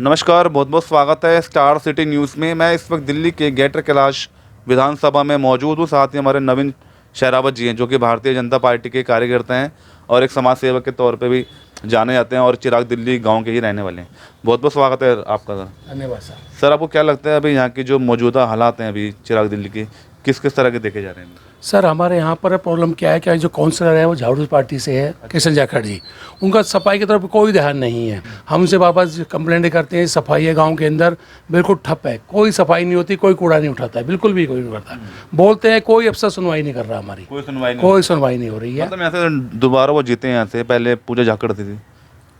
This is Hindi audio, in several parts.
नमस्कार, बहुत बहुत स्वागत है स्टार सिटी न्यूज़ में। मैं इस वक्त दिल्ली के गेटर कैलाश विधानसभा में मौजूद हूँ। साथ ही हमारे नवीन शेरावत जी हैं, जो कि भारतीय जनता पार्टी के कार्यकर्ता हैं और एक समाज सेवक के तौर पे भी जाने जाते हैं और चिराग दिल्ली गांव के ही रहने वाले हैं। बहुत बहुत स्वागत है आपका सर। धन्यवाद सर। सर, आपको क्या लगता है अभी यहाँ की जो मौजूदा हालात हैं अभी चिराग दिल्ली के, किस किस तरह के देखे जा रहे हैं? सर हमारे यहाँ पर प्रॉब्लम क्या है कि जो काउंसलर है वो झाड़ू पार्टी से है, किशन जाखड़ जी। उनका सफाई की तरफ कोई ध्यान नहीं है। हम उनसे वापस कंप्लेंट करते हैं, सफाई है गांव के अंदर बिल्कुल ठप है, कोई सफाई नहीं होती, कोई कूड़ा नहीं उठाता है, बिल्कुल भी कोई नहीं करता। बोलते हैं कोई अफसर सुनवाई नहीं कर रहा, हमारी कोई सुनवाई नहीं हो रही है। मतलब यहाँ से दोबारा वो जीते, यहाँ से पहले पूजा जाखड़ थी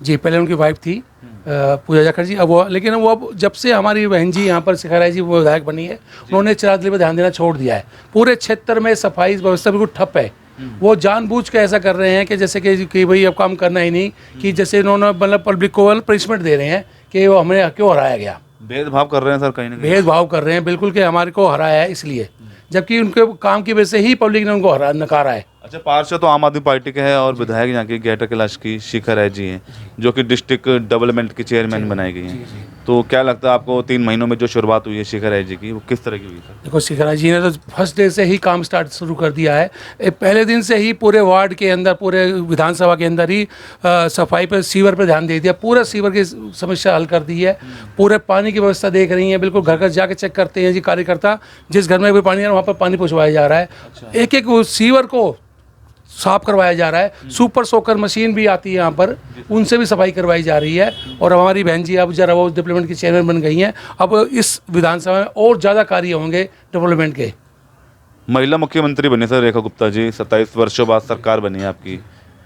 जी, पहले उनकी वाइफ थी पूजा जाखड़ जी। अब वो, लेकिन वो अब जब से हमारी बहन जी यहाँ पर शिखा राय जी वो विधायक बनी है, उन्होंने चिराग दिल्ली पर ध्यान देना छोड़ दिया है। पूरे क्षेत्र में सफाई व्यवस्था बिल्कुल ठप है। वो जानबूझ के ऐसा कर रहे हैं कि जैसे कि भाई अब काम करना ही नहीं, कि जैसे इन्होंने मतलब पब्लिक को पनिशमेंट दे रहे हैं कि वो हमें क्यों हराया गया। भेदभाव कर रहे हैं सर, कहीं ना कहीं भेदभाव कर रहे हैं बिल्कुल, कि हमारे को हराया है इसलिए, जबकि उनके काम की वजह से ही पब्लिक ने उनको नकारा है। अच्छा, पार्षद तो आम आदमी पार्टी के हैं और विधायक यहाँ की गेटर कैलाश की शिखा राय जी हैं, जो कि डिस्ट्रिक्ट डेवलपमेंट की चेयरमैन बनाई गई हैं। तो क्या लगता है आपको 3 महीनों में जो शुरुआत हुई है शिखा राय जी की, वो किस तरह की हुई सर? देखो, शिखा राय जी ने तो फर्स्ट डे से ही काम स्टार्ट शुरू कर दिया है। पहले दिन से ही पूरे वार्ड के अंदर, पूरे विधानसभा के अंदर ही सफाई पर, सीवर पर ध्यान दे दिया। पूरा सीवर की समस्या हल कर दी है। पूरे पानी की व्यवस्था देख रही है, बिल्कुल घर घर जाके चेक करते हैं जी कार्यकर्ता, जिस घर में भी पानी है वहाँ पर पानी पहुँचवाया जा रहा है। एक एक सीवर को साफ करवाया जा रहा है। सुपर सोकर मशीन भी आती है यहाँ पर, उनसे भी सफाई करवाई जा रही है। और हमारी बहन जी अब जरा वो डेवलपमेंट की चेयरमैन बन गई हैं। अब इस विधानसभा में और ज़्यादा कार्य होंगे डेवलपमेंट के। महिला मुख्यमंत्री बनी सर रेखा गुप्ता जी, 27 वर्षों बाद सरकार बनी है आपकी।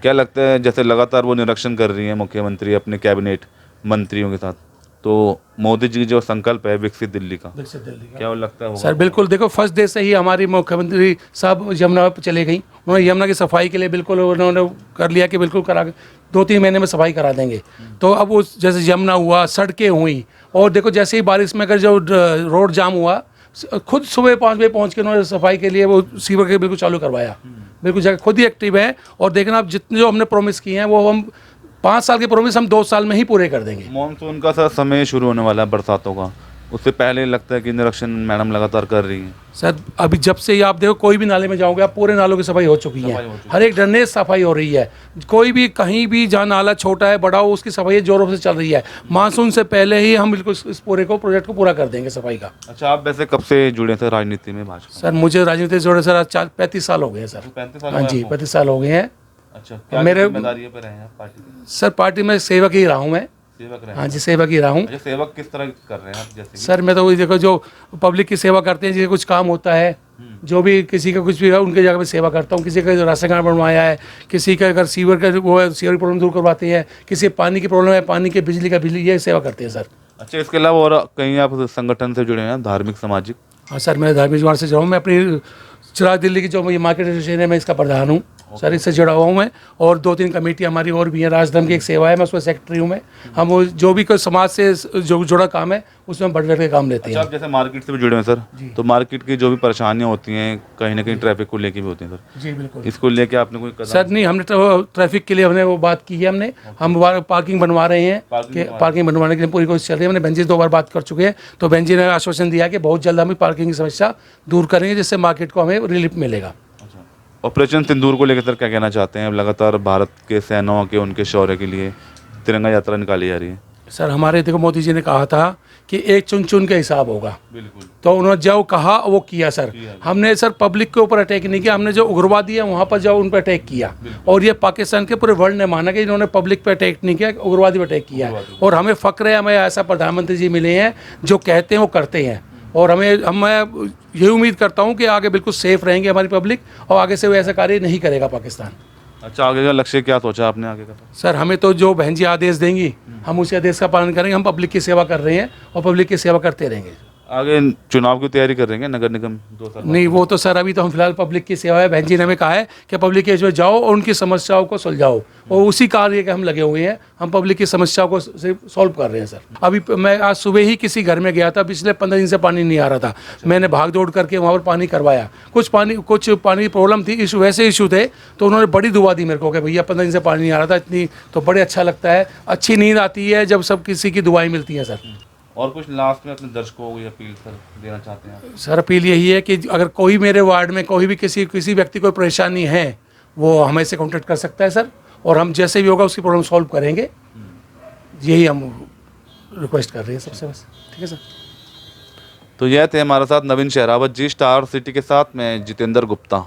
क्या लगता है, जैसे लगातार वो निरीक्षण कर रही है मुख्यमंत्री अपने कैबिनेट मंत्रियों के साथ, तो मोदी जी जो संकल्प है विकसित दिल्ली का, क्या वो लगता है होगा? सर बिल्कुल, देखो फर्स्ट डे से ही हमारी मुख्यमंत्री साहब यमुना पर चले गई। उन्होंने यमुना की सफाई के लिए बिल्कुल उन्होंने कर लिया कि बिल्कुल करा 2-3 महीने में सफाई करा देंगे। तो अब वो जैसे यमुना हुआ, सड़कें हुई, और देखो जैसे ही बारिश में अगर जो रोड जाम हुआ, खुद सुबह 5 बजे पहुँच के उन्होंने सफाई के लिए वो सीवर के बिल्कुल चालू करवाया। बिल्कुल जगह खुद ही एक्टिव है। और देखना, आप जितने जो हमने प्रॉमिस किए हैं वो हम 5 साल के प्रॉमिस हम 2 साल में ही पूरे कर देंगे। मानसून का सर समय शुरू होने वाला है, बरसातों का, उससे पहले लगता है कि निरीक्षण मैडम लगातार कर रही हैं। सर अभी जब से ही आप देखो, कोई भी नाले में जाओगे आप, पूरे नालों की सफाई हो चुकी है। हर एक ड्रेनेज सफाई हो रही है। कोई भी कहीं भी जहाँ नाला छोटा है बड़ा हो, उसकी सफाई जोरों से चल रही है। मानसून से पहले ही हम बिल्कुल इस पूरे को प्रोजेक्ट को पूरा कर देंगे सफाई का। अच्छा, आप वैसे कब से जुड़े थे राजनीति में, भाजपा? सर मुझे राजनीति से जुड़े सर 35 साल हो गए हैं सर। 35 साल? हाँ जी, 35 साल हो गए हैं। अच्छा, क्या मेरे जिम्मेदारियों पे रहे हैं आप पार्टी में? सर पार्टी में सेवक ही रहा हूँ मैं। सेवक रहे? हाँ जी, सेवक ही रहा हूँ। अच्छा, सेवक किस तरह कर रहे हैं आप? जैसे सर मैं तो वही देखो, जो पब्लिक की सेवा करते हैं, जैसे कुछ काम होता है, जो भी किसी का कुछ भी है उनके जगह पे सेवा करता हूँ। किसी का राशन कार्ड बनवाया है, किसी का अगर सीवर का वो है, सीवर की प्रॉब्लम दूर करवाते हैं, किसी पानी की प्रॉब्लम है, पानी के बिजली का बिजली, ये सेवा करते हैं सर। अच्छा, इसके अलावा और कहीं आप संगठन से जुड़े हैं, धार्मिक सामाजिक? हाँ सर, मैं धार्मिक जुड़ाव से जुड़ा हूँ। मैं अपनी चिराग दिल्ली की जो ये मार्केट एसोसिएशन है, मैं इसका प्रधान हूँ सर, इससे जुड़ा हुआ हूँ मैं। और 2-3 कमेटी हमारी और भी है। राजधर्म की एक सेवा है, मैं उसमें सेक्रेटरी हूँ मैं। हम वो जो भी कोई समाज से जो जुड़ा काम है उसमें बढ़ बढ़ के काम लेते हैं। आप जैसे मार्केट से भी जुड़े हैं सर, तो मार्केट की जो भी परेशानियाँ होती हैं, कहीं ना कहीं ट्रैफिक को लेके भी होती हैं सर। जी बिल्कुल। इसको लेके आपने कोई कदम? सर नहीं, हमने ट्रैफिक के लिए हमने वो बात की है। हम पार्किंग बनवा रहे हैं, पार्किंग बनवाने के लिए पूरी कोशिश चल रही है। हमने बेंजी 2 बार बात कर चुके हैं, तो बेंजी ने आश्वासन दिया कि बहुत जल्द हम पार्किंग की समस्या दूर करेंगे, जिससे मार्केट को हमें रिलीफ मिलेगा। ऑपरेशन सिंदूर को लेकर सर क्या कहना चाहते हैं? लगातार भारत के सेनाओं के उनके शौर्य के लिए तिरंगा यात्रा निकाली जा रही है। सर हमारे देखो, मोदी जी ने कहा था कि एक चुन चुन के हिसाब होगा। बिल्कुल। तो उन्होंने जो कहा वो किया सर। हमने सर पब्लिक के ऊपर अटैक नहीं किया, हमने जो उग्रवादी है वहाँ पर जो उन पर अटैक किया। और ये पाकिस्तान के पूरे वर्ल्ड ने माना कि इन्होंने पब्लिक पे अटैक नहीं किया, उग्रवादी पर अटैक किया है। और हमें फ़ख्र है, हमें ऐसा प्रधानमंत्री जी मिले हैं जो कहते हैं वो करते हैं। और मैं ये उम्मीद करता हूँ कि आगे बिल्कुल सेफ रहेंगे हमारी पब्लिक, और आगे से वो ऐसा कार्य नहीं करेगा पाकिस्तान। अच्छा, आगे का लक्ष्य क्या सोचा आपने आगे का? सर हमें तो जो बहन जी आदेश देंगी हम उसी आदेश का पालन करेंगे। हम पब्लिक की सेवा कर रहे हैं और पब्लिक की सेवा करते रहेंगे। आगे चुनाव की तैयारी कर रहे हैं नगर निगम 2 साल बाद? नहीं, वो तो सर अभी तो हम फिलहाल पब्लिक की सेवा है। बहन जी ने हमें कहा है कि पब्लिक के इसमें जाओ और उनकी समस्याओं को सुलझाओ, और उसी कार्य के हम लगे हुए हैं। हम पब्लिक की समस्याओं को सॉल्व कर रहे हैं सर। अभी मैं आज सुबह ही किसी घर में गया था, पिछले 15 दिन से पानी नहीं आ रहा था। मैंने भाग दौड़ करके वहाँ पर पानी करवाया। कुछ पानी प्रॉब्लम थी, इशू वैसे इशू थे, तो उन्होंने बड़ी दुआ दी मेरे को कि भैया 15 दिन से पानी नहीं आ रहा था, इतनी तो बड़े अच्छा लगता है। अच्छी नींद आती है जब सब किसी की दुआएं मिलती हैं सर। और कुछ लास्ट में अपने दर्शकों को ये अपील सर देना चाहते हैं आप? सर अपील यही है कि अगर कोई मेरे वार्ड में कोई भी किसी व्यक्ति को परेशानी है, वो हमें से कॉन्टेक्ट कर सकता है सर, और हम जैसे भी होगा उसकी प्रॉब्लम सॉल्व करेंगे। यही हम रिक्वेस्ट कर रहे हैं सबसे, बस। ठीक है सर। तो यह थे हमारे साथ नवीन शेरावत जी, स्टार सिटी के साथ मैं जितेंद्र गुप्ता।